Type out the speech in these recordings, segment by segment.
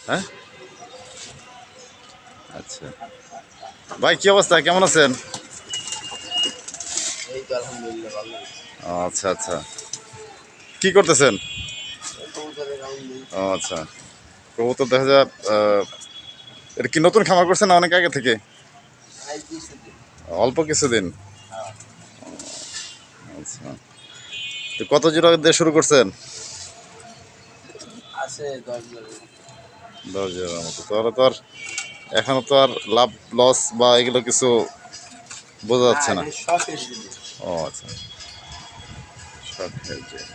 হ্যাঁ, আচ্ছা। ভাই কি অবস্থা, কেমন আছেন? এই তো আলহামদুলিল্লাহ ভালো। আচ্ছা আচ্ছা, কি করতেছেন? কবুতরের রাউন্ড নেই। ও আচ্ছা, কবুতর দেখা যায়। এটা কি নতুন খামার করছেন না অনেক আগে থেকে? আই কিছুদিন। অল্প কিছুদিন। হ্যাঁ, আচ্ছা, তো কত জোড়া দিয়ে শুরু করছেন? আছে 10 জনের। 10 জোড়ার মতো, তাহলে তো আর এখনো তো আর লাভ লস বা এগুলো কিছু বোঝা না, যাচ্ছে না। এটা শখের জিনিস। ও আচ্ছা, শখের জিনিস।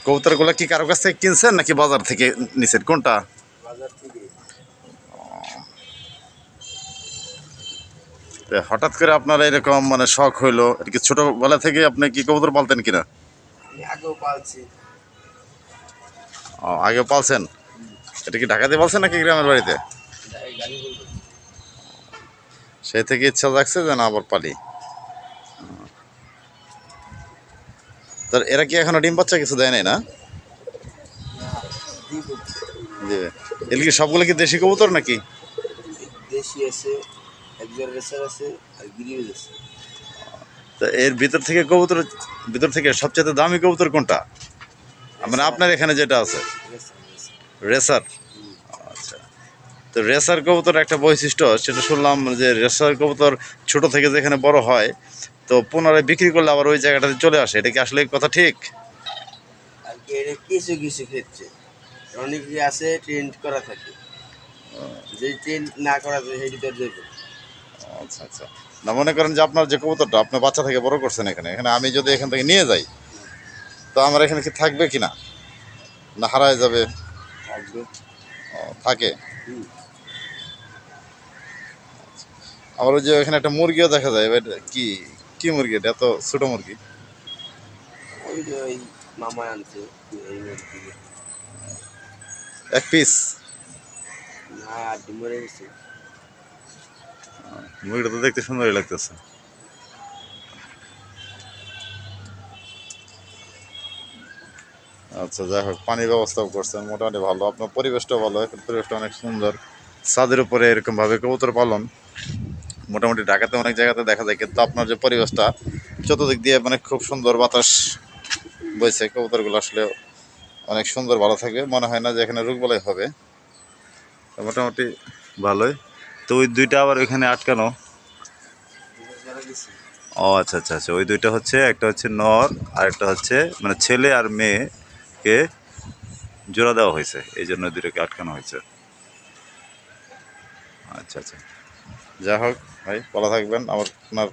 কবুতরগুলো কি কারো কাছ থেকে কিনছেন নাকি বাজার থেকে নিছেন, কোনটা? বাজার থেকে। তো হঠাৎ করে আপনার এরকম মানে শখ হইলো, এটা কি ছোটবেলা থেকে আপনি কি কবুতর পালতেন কিনা? আমি আগেও পালছি। ও, আগে পালছেন। এটা কি ঢাকাতে পালছেন নাকি গ্রামের বাড়িতে? এই গাড়ি বলবো। সেই থেকে ইচ্ছা জাগছে যে না আবার পালি। তার এরা কি এখনো ডিম বাচ্চা কিছু দেয় নাই না? না, দিব। দিবে। এগুলো কি সবগুলো কি দেশি কবুতর নাকি? দেশি আছে, একজন রেসার আছে, আর গিরিজ আছে। তা এর ভিতর থেকে কবুতর, ভিতর থেকে সবচেয়ে দামি কবুতর কোনটা? মানে রেসার, আপনার এখানে যেটা আছে? Racer, racer. রেসার। আচ্ছা, তো রেসার কবুতর একটা বৈশিষ্ট্য সেটা শুনলাম যে রেসার কবুতর ছোট থেকে যেখানে বড় হয় তো পুনরায় বিক্রি করলে আবার ওই জায়গাটাতে চলে আসে, এটা কি আসলে কথা ঠিক? আর কি এটা কিছু কিছু ক্ষেত্রে অনেকে আছে ট্রেন্ড করা থাকে, যে ট্রেন্ড না করা যায় সেটি তো দেবে। আচ্ছা আচ্ছা, না মনে করেন যে আপনার যে কবুতরটা আপনি বাচ্চা থেকে বড় করছেন এখানে, এখানে আমি যদি এখান থেকে নিয়ে যাই তো আমার এখানে কি থাকবে কিনা, না হারায় যাবে? থাকবে। ও, থাকে। হুম। আবার ওই যে এখানে একটা মুরগিও দেখা যায়, এবার কি কি মুরগি, এটা এত ছোট মুরগি? ওই যে ওই মামা আনছে এই মুরগি। এক পিস? না, আড্ডি মরে গেছে। মুরগিটা তো দেখতে সুন্দরই লাগতেছে। আচ্ছা, যাই হোক, পানির ব্যবস্থাও করছেন মোটামুটি ভালো, আপনার পরিবেশটাও ভালো, এখন পরিবেশটা অনেক সুন্দর। ছাদের উপরে এরকমভাবে কবুতর পালন মোটামুটি ঢাকাতে অনেক জায়গাতে দেখা যায়, কিন্তু আপনার যে পরিবেশটা চতুর্দিক দিয়ে মানে খুব সুন্দর বাতাস বইছে, কবুতরগুলো আসলে অনেক সুন্দর, ভালো থাকবে, মনে হয় না যে এখানে রোগবালাই হবে। তো মোটামুটি ভালোই। তো ওই দুইটা আবার ওইখানে আটকানো? যারা গেছে। ও আচ্ছা আচ্ছা আচ্ছা, ওই দুইটা হচ্ছে, একটা হচ্ছে নর আর একটা হচ্ছে মানে ছেলে আর মেয়েকে জোড়া দেওয়া হয়েছে, এই জন্য দুটোকে আটকানো হয়েছে। আচ্ছা আচ্ছা, যাই হোক ভাই, ভালো থাকবেন। আমার আপনার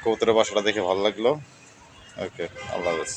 কবুতরের বাসাটা দেখে ভালো লাগলো। ওকে, আল্লাহ হাফেজ।